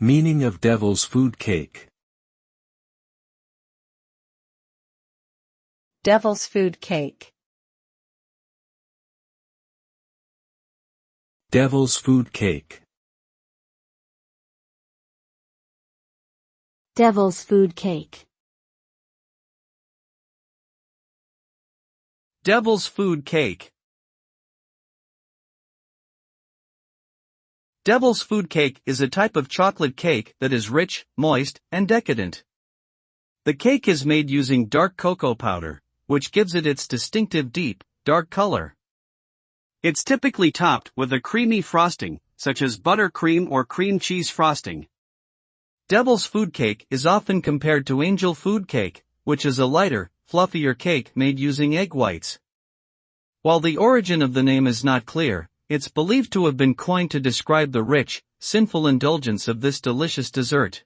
Meaning of devil's food cake. Devil's food cake. Devil's food cake. Devil's food cake. Devil's food cake. Devil's food cake is a type of chocolate cake that is rich, moist, and decadent. The cake is made using dark cocoa powder, which gives it its distinctive deep, dark color. It's typically topped with a creamy frosting, such as buttercream or cream cheese frosting. Devil's food cake is often compared to angel food cake, which is a lighter, fluffier cake made using egg whites. While the origin of the name is not clear, it's believed to have been coined to describe the rich, sinful indulgence of this delicious dessert.